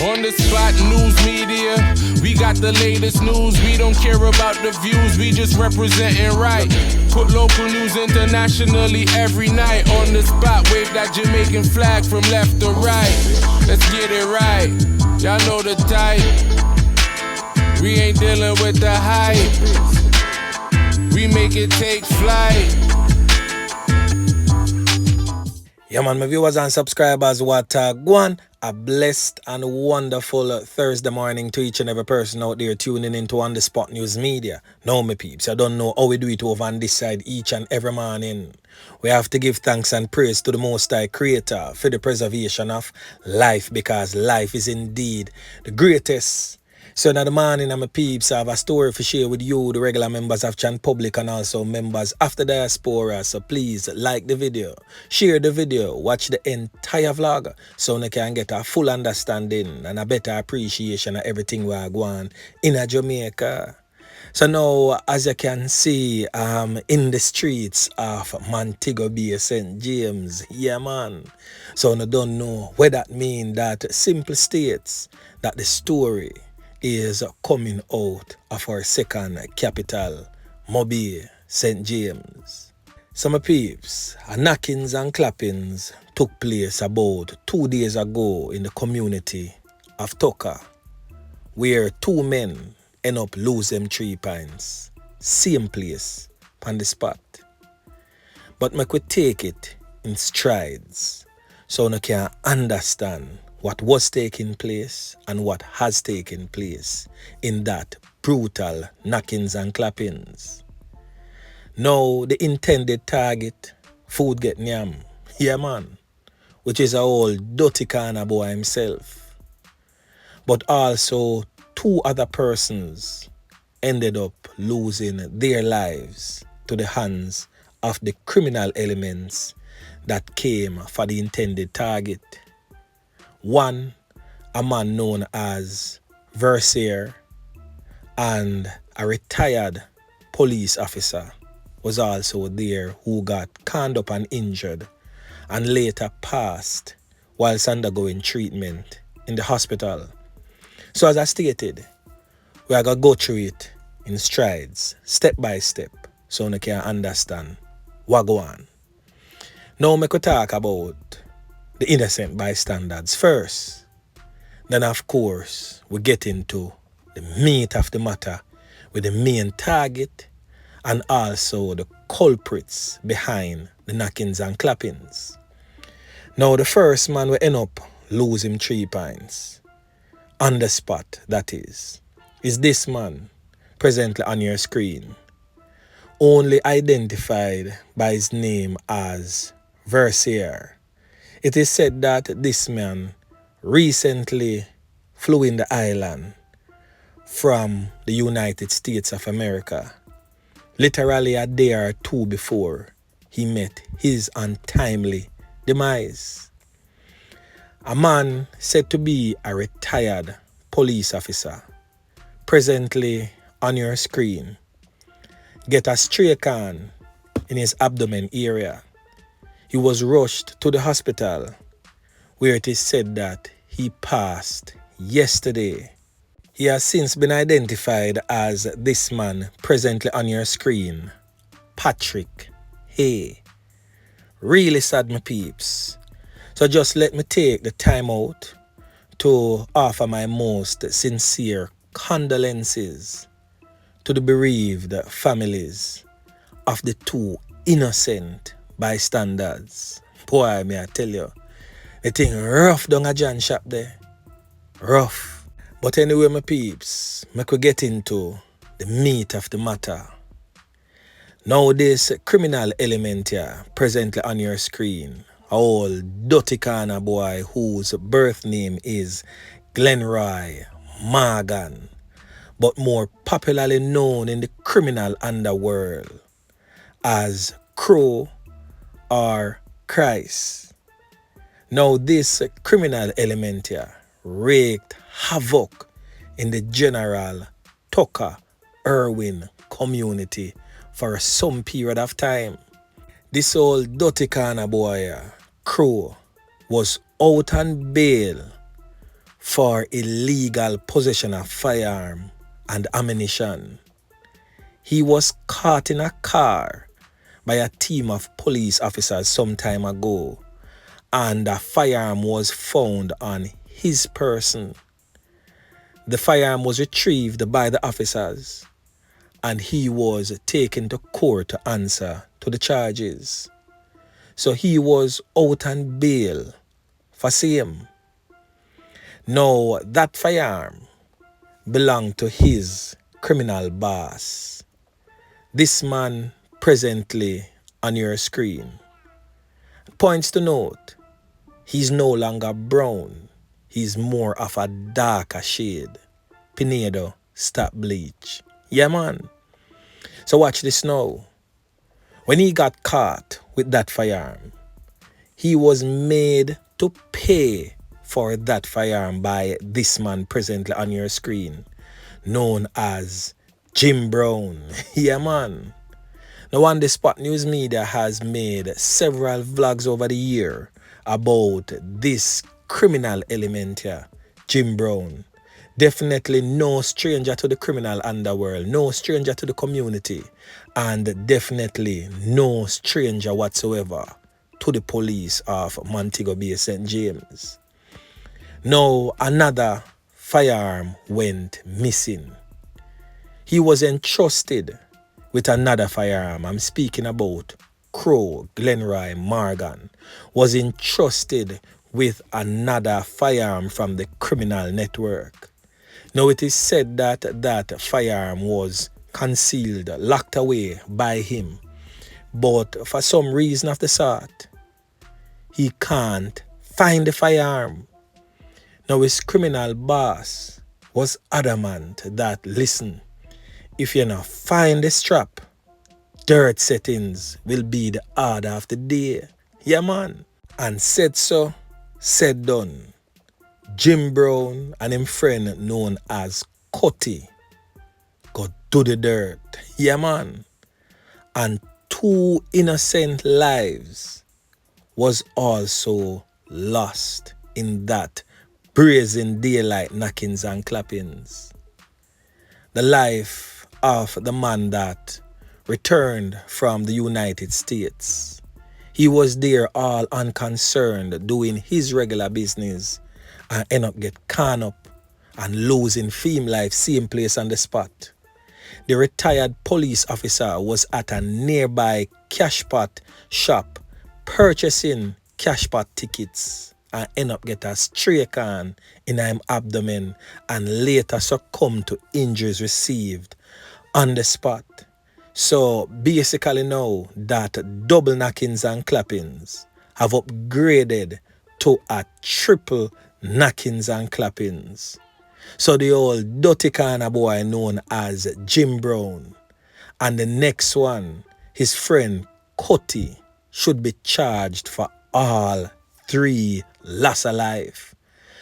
On the spot news media, we got the latest news. We don't care about the views, we just representing right. Put local news internationally every night. On the spot, wave that Jamaican flag from left to right. Let's get it right, y'all know the type. We ain't dealing with the hype, we make it take flight. Yeah man, my viewers and subscribers, what go on? A blessed and wonderful Thursday morning to each and every person out there tuning into On The Spot News Media. Now my peeps, I don't know how we do it over on this side each and every morning. We have to give thanks and praise to the Most High Creator for the preservation of life, because life is indeed the greatest. So in the morning, my peeps, I have a story to share with you, the regular members of Chan Public and also members of the diaspora. So please like the video, share the video, watch the entire vlog so you can get a full understanding and a better appreciation of everything we are going in Jamaica. So now, as you can see, in the streets of Montego Bay, St. James, yeah man. So I don't know what that means. That simply states that the story is coming out of our second capital, Mobile, St. James. Some peeps, knockings and clappings took place about 2 days ago in the community of Tucker, where 2 men end up losing 3 pints. Same place, on the spot. But we could take it in strides so you can understand what was taking place and what has taken place in that brutal knockings and clappings. Now, the intended target, food get nyam, yeah man, which is a old dirty corner boy himself. But also, 2 other persons ended up losing their lives to the hands of the criminal elements that came for the intended target. One, a man known as Versair, and a retired police officer was also there, who got conned up and injured and later passed whilst undergoing treatment in the hospital. So as I stated, we are going to go through it in strides, step by step, so you can understand what go on. Now we could talk about the innocent bystanders first. Then of course we get into the meat of the matter with the main target and also the culprits behind the knockings and clappings. Now the first man will end up losing 3 pints. On the spot, that is this man presently on your screen, only identified by his name as Versair. It is said that this man recently flew in the island from the United States of America, literally a day or 2 before he met his untimely demise. A man said to be a retired police officer, presently on your screen, get a stray can in his abdomen area. He was rushed to the hospital, where it is said that he passed yesterday. He has since been identified as this man presently on your screen, Patrick Haye. Really sad, my peeps. So just let me take the time out to offer my most sincere condolences to the bereaved families of the 2 innocent bystanders. Boy, may I tell you, the thing rough down a John shop there. Rough. But anyway, my peeps, I could get into the meat of the matter. Now this criminal element here, presently on your screen, a old dirty corner boy whose birth name is Glenroy Morgan, but more popularly known in the criminal underworld as Crow or Christ. Now this criminal element here wreaked havoc in the general Tucker Irwin community for some period of time. This old dirty corner boy, Crow, was out on bail for illegal possession of firearm and ammunition. He was caught in a car by a team of police officers some time ago, and a firearm was found on his person. The firearm was retrieved by the officers, and he was taken to court to answer to the charges. So he was out on bail for same. Now that firearm belonged to his criminal boss. This man presently on your screen. Points to note, he's no longer brown. He's more of a darker shade. Pinedo, stop bleach. Yeah, man. So watch this now. When he got caught with that firearm, he was made to pay for that firearm by this man presently on your screen, known as Jim Brown. Yeah, man. Now, on the Spot News Media has made several vlogs over the year about this criminal element here, Jim Brown. Definitely no stranger to the criminal underworld, no stranger to the community, and definitely no stranger whatsoever to the police of Montego Bay St. James. Now, another firearm went missing. He was entrusted with another firearm. I'm speaking about Crow Glenroy Morgan was entrusted with another firearm from the criminal network. Now it is said that that firearm was concealed, locked away by him, but for some reason of the sort, he can't find the firearm. Now his criminal boss was adamant that, listen, if you not find the strap, dirt settings will be the order of the day. Yeah, man. And said so, said done. Jim Brown and him friend known as Cutty got do the dirt. Yeah, man. And 2 innocent lives was also lost in that brazen daylight knockings and clappings. The life of the man that returned from the United States. He was there all unconcerned doing his regular business and end up get caught up and losing fame life same place on the spot. The retired police officer was at a nearby cashpot shop purchasing cashpot tickets and end up get a stray can in him abdomen and later succumb to injuries received on the spot. So basically now that double knockings and clappings have upgraded to a triple knockings and clappings. So the old dirty kind of boy known as Jim Brown and the next one, his friend Cutty, should be charged for all 3 loss of life.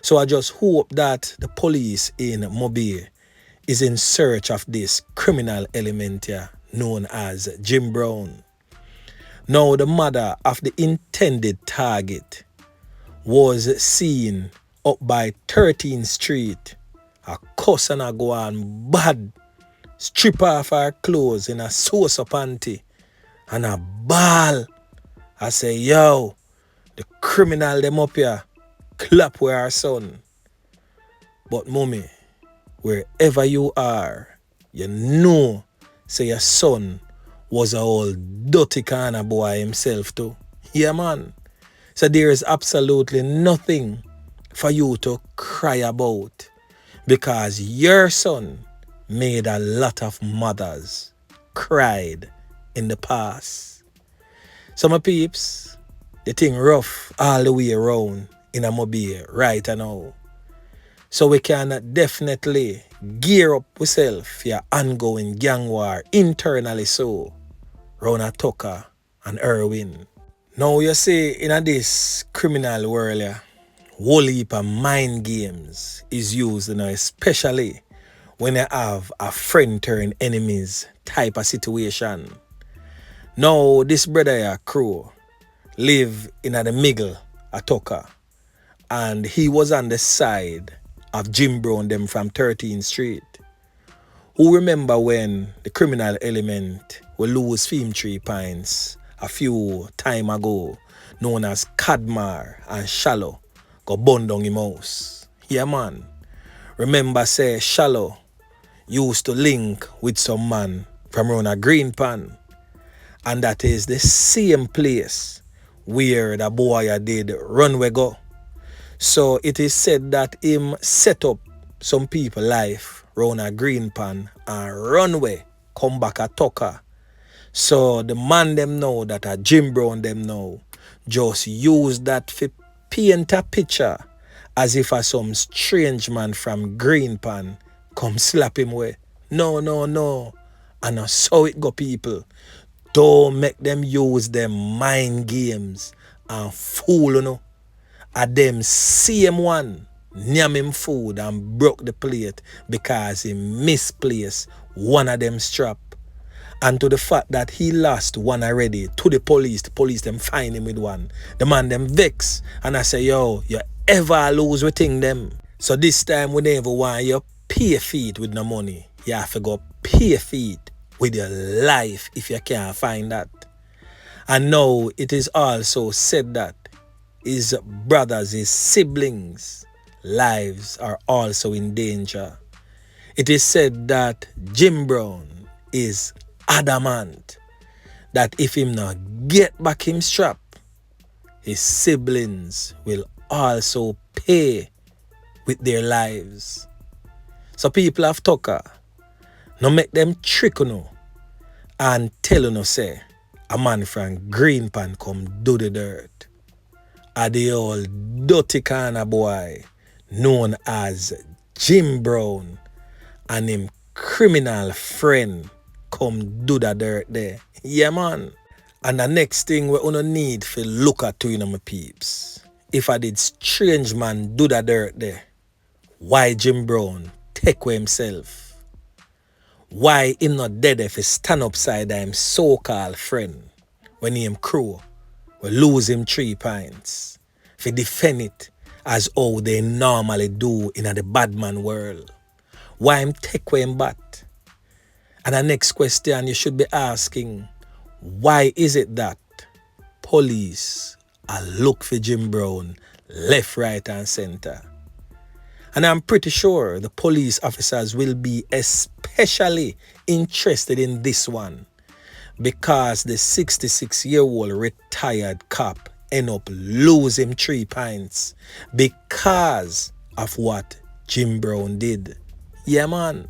So I just hope that the police in Mobile is in search of this criminal element here known as Jim Brown. Now the mother of the intended target was seen up by 13th Street, a cuss and a go on bad, strip off her clothes in a saucer panty and a ball. I say, yo, the criminal them up here, clap with our son. But mommy, wherever you are, you know, say your son was a old dirty kind of boy himself too. Yeah, man. So there is absolutely nothing for you to cry about because your son made a lot of mothers cried in the past. So my peeps, the thing rough all the way around in a mobile right now. So we can definitely gear up ourselves for ongoing gang war internally so round Tucker and Irwin. Now you see in this criminal world, whole heap of mind games is used, especially when you have a friend turn enemies type of situation. Now this brother here, Crow, live in the middle of Tucker and he was on the side of Jim Brown them from 13th Street. Who remember when the criminal element will lose Fim 3 Pines a few time ago, known as Cadmar and Shallow, go burn down him house? Yeah, man. Remember say Shallow used to link with some man from around a Green Pan, and that is the same place where the boy did runway go. So it is said that him set up some people life round a Green Pan and runway come back a Tucker. So the man them know that a Jim Brown them know just use that for paint a picture as if a some strange man from Green Pan come slap him away. No. And so it go, people. Don't make them use them mind games and fool, you know. A them same one nyam him food and broke the plate because he misplaced one of them strap. And to the fact that he lost one already to the police them find him with one. The man them vex and I say, yo, you ever lose with thing them. So this time we never want you pay feet with no money. You have to go pay feet with your life if you can't find that. And now it is also said that his brothers, his siblings' lives are also in danger. It is said that Jim Brown is adamant that if him not get back him strap, his siblings will also pay with their lives. So people have Tucker, no make them trick you and tell you say a man from Green Pan come do the dirt. A the old dirty kind of boy known as Jim Brown and him criminal friend come do the dirt there. Yeah, man. And the next thing we gonna need for look at to, my peeps. If I did strange man do the dirt there, why Jim Brown take away himself? Why him not dead if he stand upside him so-called friend when him crew will lose him 3 pints for defend it as how they normally do in the bad man world? Why him take away him bat? And the next question you should be asking, why is it that police are look for Jim Brown left, right and center? And I'm pretty sure the police officers will be especially interested in this one because the 66-year-old retired cop end up losing 3 pints because of what Jim Brown did. Yeah, man.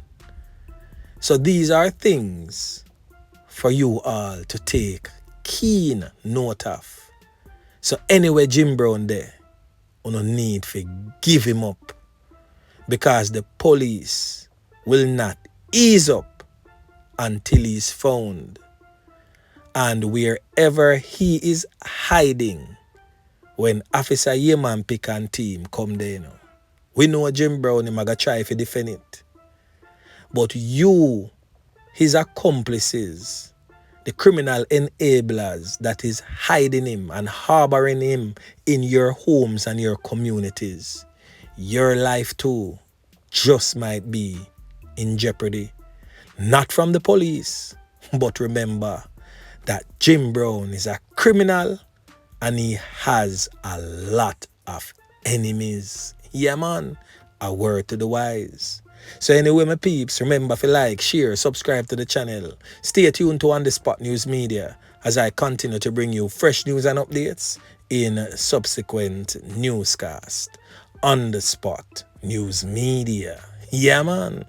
So these are things for you all to take keen note of. So anyway, Jim Brown there, you no need to give him up because the police will not ease up until he's found. And wherever he is hiding, when Officer Yeman Pick and team come there, we know Jim Brown is going to try to defend it. But you, his accomplices, the criminal enablers that is hiding him and harboring him in your homes and your communities, your life too just might be in jeopardy. Not from the police, but remember that Jim Brown is a criminal and he has a lot of enemies. Yeah, man, a word to the wise. So anyway, my peeps, remember to like, share, subscribe to the channel. Stay tuned to On The Spot News Media as I continue to bring you fresh news and updates in subsequent newscast. On The Spot News Media. Yeah, man.